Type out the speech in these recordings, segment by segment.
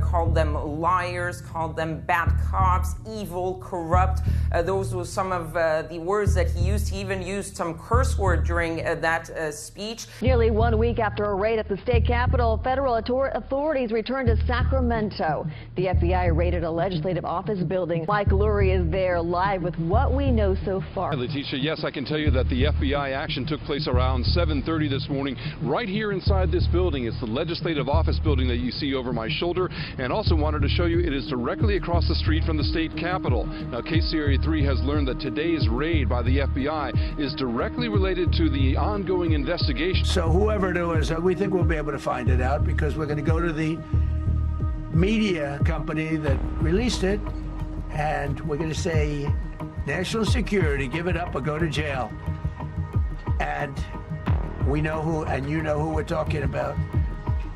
called them liars, called them bad cops, evil, corrupt. Those were some of the words that he used. He even used some curse word during that speech. Nearly 1 week after a raid at the state capitol, federal authorities returned to Sacramento. The FBI raided a legislative office building. Mike Lurie is there live with what we know so far. Letitia, yes, I can tell you that the FBI action took place around 7:30 this morning, right here inside this building. It's the legislative office building that you see over my shoulder, and also wanted to show you it is directly across the street from the state capitol. Now, KCRA 3 has learned that today's raid by the FBI is directly related to the ongoing investigation. So whoever it was, we think we'll be able to find it out, because we're going to go to the media company that released it, and we're going to say, national security, give it up or go to jail. And we know who, and you know who we're talking about.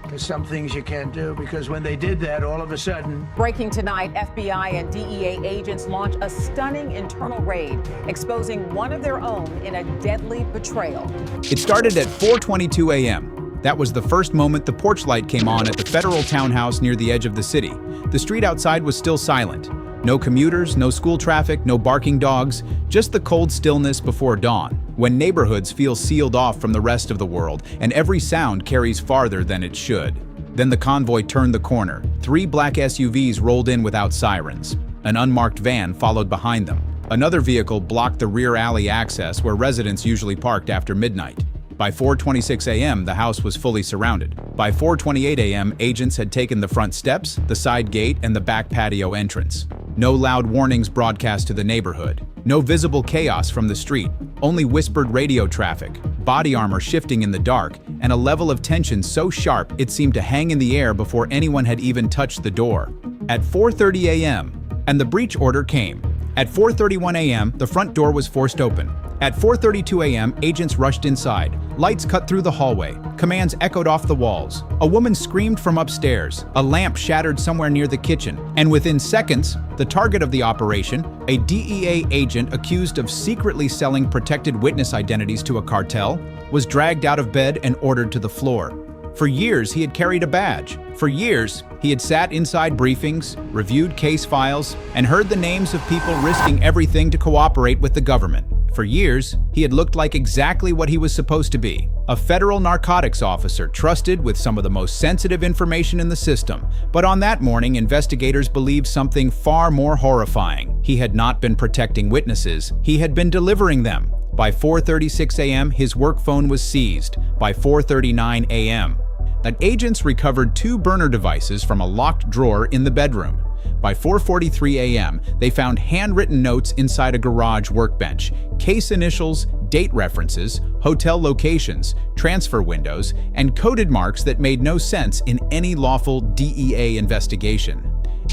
There's some things you can't do, because when they did that, all of a sudden... Breaking tonight, FBI and DEA agents launch a stunning internal raid, exposing one of their own in a deadly betrayal. It started at 4:22 a.m. That was the first moment the porch light came on at the federal townhouse near the edge of the city. The street outside was still silent. No commuters, no school traffic, no barking dogs, just the cold stillness before dawn, when neighborhoods feel sealed off from the rest of the world and every sound carries farther than it should. Then the convoy turned the corner. 3 black SUVs rolled in without sirens. An unmarked van followed behind them. Another vehicle blocked the rear alley access where residents usually parked after midnight. By 4:26 a.m., the house was fully surrounded. By 4:28 a.m., agents had taken the front steps, the side gate, and the back patio entrance. No loud warnings broadcast to the neighborhood. No visible chaos from the street, only whispered radio traffic, body armor shifting in the dark, and a level of tension so sharp it seemed to hang in the air before anyone had even touched the door. At 4:30 a.m., and the breach order came. At 4:31 a.m., the front door was forced open. At 4:32 a.m., agents rushed inside. Lights cut through the hallway. Commands echoed off the walls. A woman screamed from upstairs. A lamp shattered somewhere near the kitchen. And within seconds, the target of the operation, a DEA agent accused of secretly selling protected witness identities to a cartel, was dragged out of bed and ordered to the floor. For years, he had carried a badge. For years, he had sat inside briefings, reviewed case files, and heard the names of people risking everything to cooperate with the government. For years, he had looked like exactly what he was supposed to be, a federal narcotics officer trusted with some of the most sensitive information in the system. But on that morning, investigators believed something far more horrifying. He had not been protecting witnesses, he had been delivering them. By 4:36 a.m., his work phone was seized. By 4:39 a.m., that agents recovered 2 burner devices from a locked drawer in the bedroom. By 4:43 a.m., they found handwritten notes inside a garage workbench, case initials, date references, hotel locations, transfer windows, and coded marks that made no sense in any lawful DEA investigation.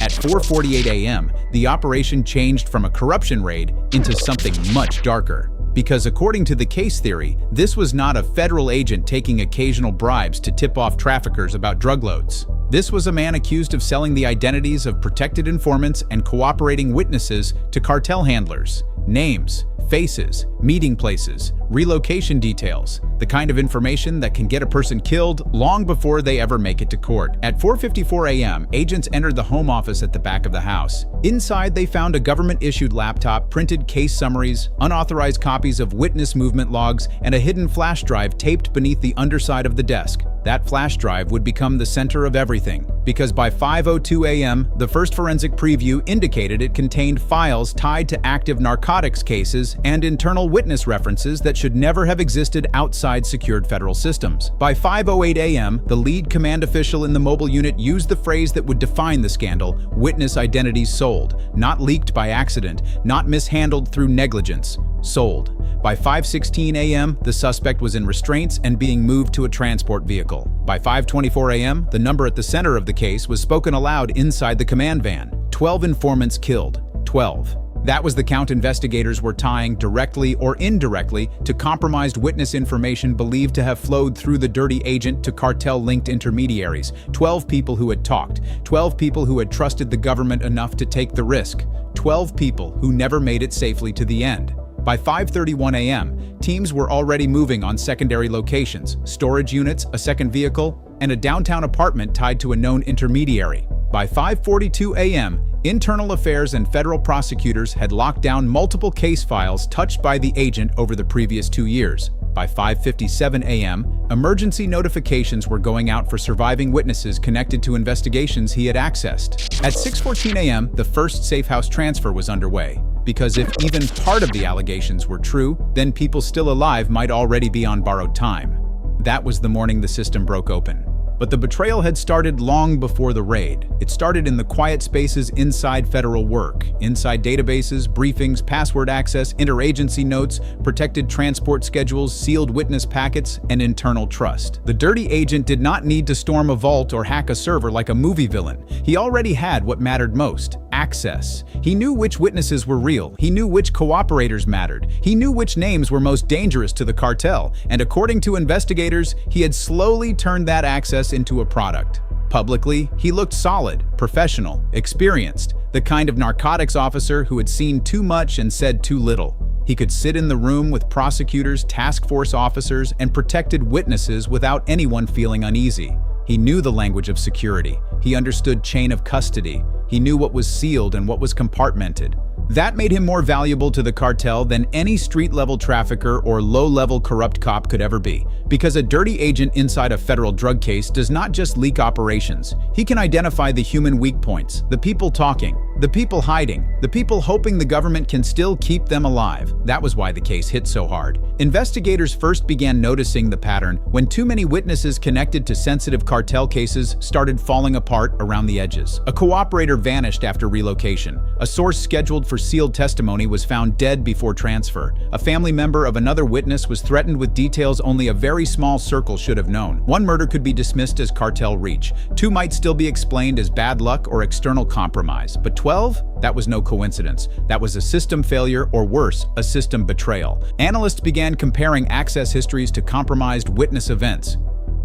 At 4:48 a.m., the operation changed from a corruption raid into something much darker. Because according to the case theory, this was not a federal agent taking occasional bribes to tip off traffickers about drug loads. This was a man accused of selling the identities of protected informants and cooperating witnesses to cartel handlers. Names, faces, meeting places, relocation details, the kind of information that can get a person killed long before they ever make it to court. At 4:54 a.m., agents entered the home office at the back of the house. Inside, they found a government-issued laptop, printed case summaries, unauthorized copies of witness movement logs, and a hidden flash drive taped beneath the underside of the desk. That flash drive would become the center of everything, because by 5:02 a.m., the first forensic preview indicated it contained files tied to active narcotics cases and internal witness references that should never have existed outside secured federal systems. By 5:08 a.m., the lead command official in the mobile unit used the phrase that would define the scandal: witness identities sold, not leaked by accident, not mishandled through negligence, sold. By 5:16 a.m., the suspect was in restraints and being moved to a transport vehicle. By 5:24 a.m., the number at the center of the case was spoken aloud inside the command van. 12 informants killed. 12. That was the count investigators were tying directly or indirectly to compromised witness information believed to have flowed through the dirty agent to cartel-linked intermediaries. 12 people who had talked. 12 people who had trusted the government enough to take the risk. 12 people who never made it safely to the end. By 5:31 a.m., teams were already moving on secondary locations, storage units, a second vehicle, and a downtown apartment tied to a known intermediary. By 5:42 a.m., Internal Affairs and federal prosecutors had locked down multiple case files touched by the agent over the previous 2 years. By 5:57 a.m., emergency notifications were going out for surviving witnesses connected to investigations he had accessed. At 6:14 a.m., the first safe house transfer was underway, because if even part of the allegations were true, then people still alive might already be on borrowed time. That was the morning the system broke open. But the betrayal had started long before the raid. It started in the quiet spaces inside federal work, inside databases, briefings, password access, interagency notes, protected transport schedules, sealed witness packets, and internal trust. The dirty agent did not need to storm a vault or hack a server like a movie villain. He already had what mattered most: access. He knew which witnesses were real. He knew which cooperators mattered. He knew which names were most dangerous to the cartel. And according to investigators, he had slowly turned that access into a product. Publicly, he looked solid, professional, experienced, the kind of narcotics officer who had seen too much and said too little. He could sit in the room with prosecutors, task force officers, and protected witnesses without anyone feeling uneasy. He knew the language of security. He understood chain of custody. He knew what was sealed and what was compartmented. That made him more valuable to the cartel than any street-level trafficker or low-level corrupt cop could ever be. Because a dirty agent inside a federal drug case does not just leak operations. He can identify the human weak points, the people talking, the people hiding, the people hoping the government can still keep them alive. That was why the case hit so hard. Investigators first began noticing the pattern when too many witnesses connected to sensitive cartel cases started falling apart around the edges. A cooperator vanished after relocation. A source scheduled for sealed testimony was found dead before transfer. A family member of another witness was threatened with details only a very small circle should have known. One murder could be dismissed as cartel reach. 2 might still be explained as bad luck or external compromise. But 12? That was no coincidence. That was a system failure, or worse, a system betrayal. Analysts began comparing access histories to compromised witness events.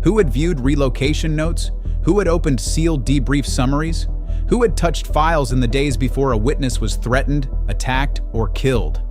Who had viewed relocation notes? Who had opened sealed debrief summaries? Who had touched files in the days before a witness was threatened, attacked, or killed?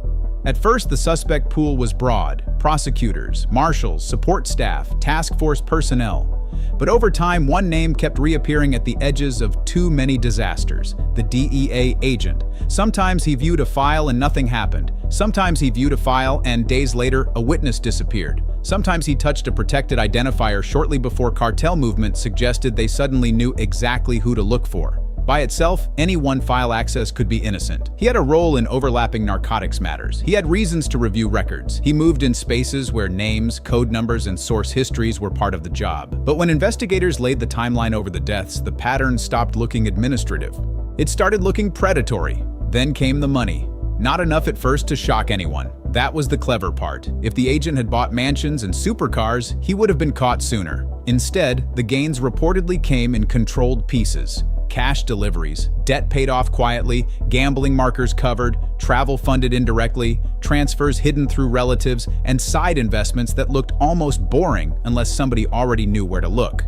At first, the suspect pool was broad: prosecutors, marshals, support staff, task force personnel. But over time, one name kept reappearing at the edges of too many disasters: the DEA agent. Sometimes he viewed a file and nothing happened. Sometimes he viewed a file and days later, a witness disappeared. Sometimes he touched a protected identifier shortly before cartel movement suggested they suddenly knew exactly who to look for. By itself, any one file access could be innocent. He had a role in overlapping narcotics matters. He had reasons to review records. He moved in spaces where names, code numbers, and source histories were part of the job. But when investigators laid the timeline over the deaths, the pattern stopped looking administrative. It started looking predatory. Then came the money. Not enough at first to shock anyone. That was the clever part. If the agent had bought mansions and supercars, he would have been caught sooner. Instead, the gains reportedly came in controlled pieces. Cash deliveries, debt paid off quietly, gambling markers covered, travel funded indirectly, transfers hidden through relatives, and side investments that looked almost boring unless somebody already knew where to look.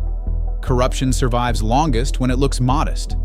Corruption survives longest when it looks modest.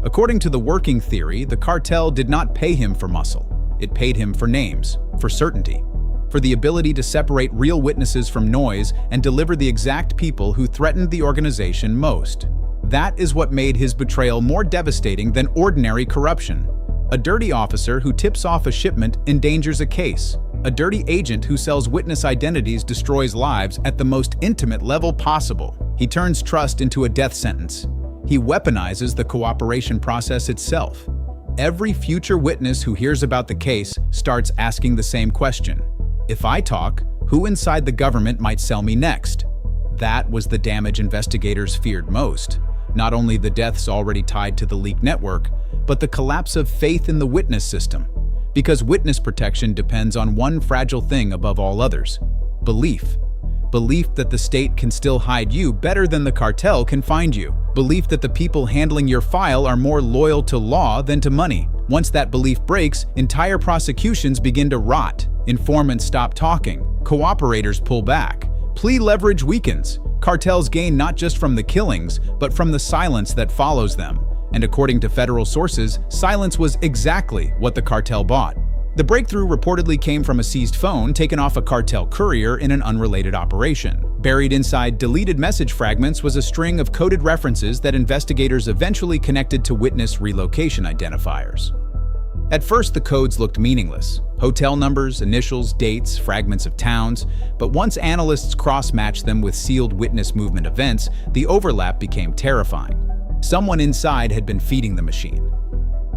According to the working theory, the cartel did not pay him for muscle. It paid him for names, for certainty, for the ability to separate real witnesses from noise and deliver the exact people who threatened the organization most. That is what made his betrayal more devastating than ordinary corruption. A dirty officer who tips off a shipment endangers a case. A dirty agent who sells witness identities destroys lives at the most intimate level possible. He turns trust into a death sentence. He weaponizes the cooperation process itself. Every future witness who hears about the case starts asking the same question: if I talk, who inside the government might sell me next? That was the damage investigators feared most. Not only the deaths already tied to the leaked network, but the collapse of faith in the witness system. Because witness protection depends on one fragile thing above all others: belief. Belief that the state can still hide you better than the cartel can find you. Belief that the people handling your file are more loyal to law than to money. Once that belief breaks, entire prosecutions begin to rot. Informants stop talking. Cooperators pull back. Plea leverage weakens. Cartels gain not just from the killings, but from the silence that follows them. And according to federal sources, silence was exactly what the cartel bought. The breakthrough reportedly came from a seized phone taken off a cartel courier in an unrelated operation. Buried inside deleted message fragments was a string of coded references that investigators eventually connected to witness relocation identifiers. At first, the codes looked meaningless. Hotel numbers, initials, dates, fragments of towns. But once analysts cross-matched them with sealed witness movement events, the overlap became terrifying. Someone inside had been feeding the machine.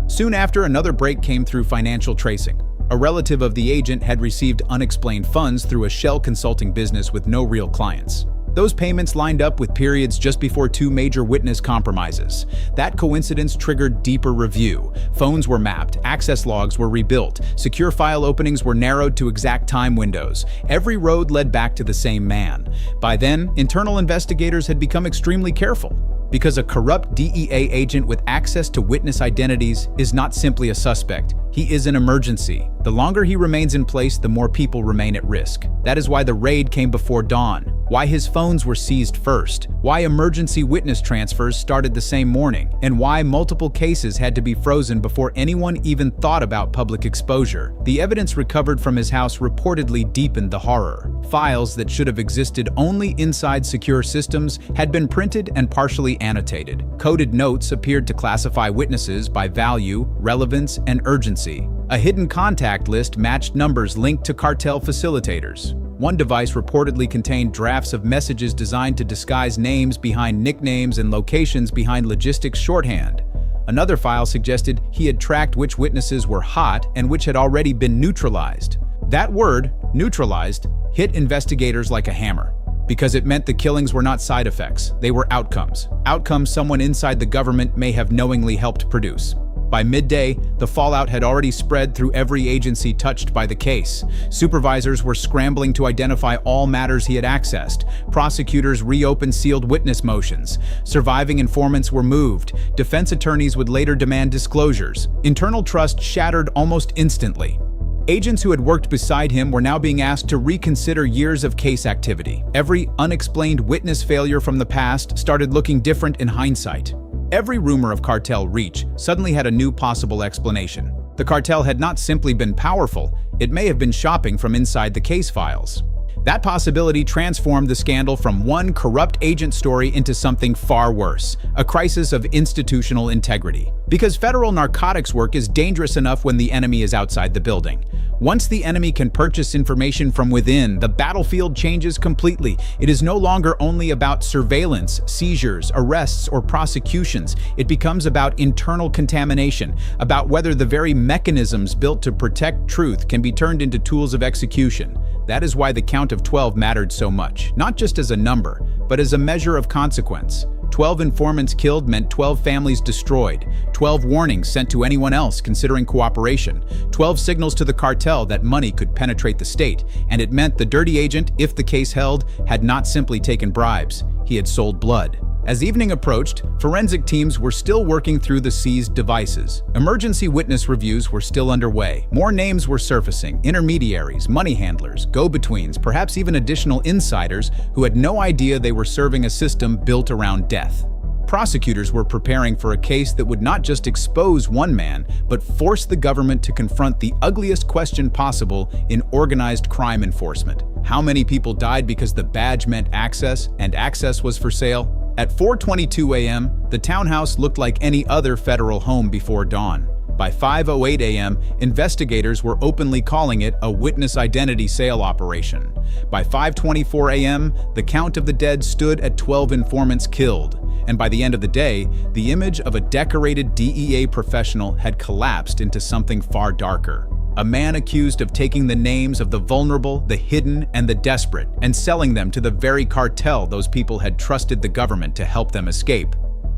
Soon after, another break came through financial tracing. A relative of the agent had received unexplained funds through a shell consulting business with no real clients. Those payments lined up with periods just before two major witness compromises. That coincidence triggered deeper review. Phones were mapped, access logs were rebuilt, secure file openings were narrowed to exact time windows. Every road led back to the same man. By then, internal investigators had become extremely careful. Because a corrupt DEA agent with access to witness identities is not simply a suspect. He is an emergency. The longer he remains in place, the more people remain at risk. That is why the raid came before dawn, why his phones were seized first, why emergency witness transfers started the same morning, and why multiple cases had to be frozen before anyone even thought about public exposure. The evidence recovered from his house reportedly deepened the horror. Files that should have existed only inside secure systems had been printed and partially annotated. Coded notes appeared to classify witnesses by value, relevance, and urgency. A hidden contact list matched numbers linked to cartel facilitators. One device reportedly contained drafts of messages designed to disguise names behind nicknames and locations behind logistics shorthand. Another file suggested he had tracked which witnesses were hot and which had already been neutralized. That word, neutralized, hit investigators like a hammer, because it meant the killings were not side effects, they were outcomes. Outcomes someone inside the government may have knowingly helped produce. By midday, the fallout had already spread through every agency touched by the case. Supervisors were scrambling to identify all matters he had accessed. Prosecutors reopened sealed witness motions. Surviving informants were moved. Defense attorneys would later demand disclosures. Internal trust shattered almost instantly. Agents who had worked beside him were now being asked to reconsider years of case activity. Every unexplained witness failure from the past started looking different in hindsight. Every rumor of cartel reach suddenly had a new possible explanation. The cartel had not simply been powerful, it may have been shopping from inside the case files. That possibility transformed the scandal from one corrupt agent story into something far worse, a crisis of institutional integrity. Because federal narcotics work is dangerous enough when the enemy is outside the building. Once the enemy can purchase information from within, the battlefield changes completely. It is no longer only about surveillance, seizures, arrests, or prosecutions. It becomes about internal contamination, about whether the very mechanisms built to protect truth can be turned into tools of execution. That is why the count of 12 mattered so much, not just as a number, but as a measure of consequence. 12 informants killed meant 12 families destroyed, 12 warnings sent to anyone else considering cooperation, 12 signals to the cartel that money could penetrate the state, and it meant the dirty agent, if the case held, had not simply taken bribes, he had sold blood. As evening approached, forensic teams were still working through the seized devices. Emergency witness reviews were still underway. More names were surfacing: intermediaries, money handlers, go-betweens, perhaps even additional insiders who had no idea they were serving a system built around death. Prosecutors were preparing for a case that would not just expose one man, but force the government to confront the ugliest question possible in organized crime enforcement. How many people died because the badge meant access, and access was for sale? At 4:22 a.m., the townhouse looked like any other federal home before dawn. By 5:08 a.m., investigators were openly calling it a witness identity sale operation. By 5:24 a.m., the count of the dead stood at 12 informants killed. And by the end of the day, the image of a decorated DEA professional had collapsed into something far darker. A man accused of taking the names of the vulnerable, the hidden, and the desperate, and selling them to the very cartel those people had trusted the government to help them escape.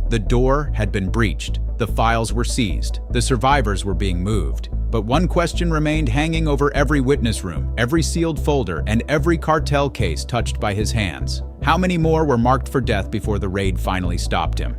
The door had been breached. The files were seized. The survivors were being moved. But one question remained hanging over every witness room, every sealed folder, and every cartel case touched by his hands. How many more were marked for death before the raid finally stopped him?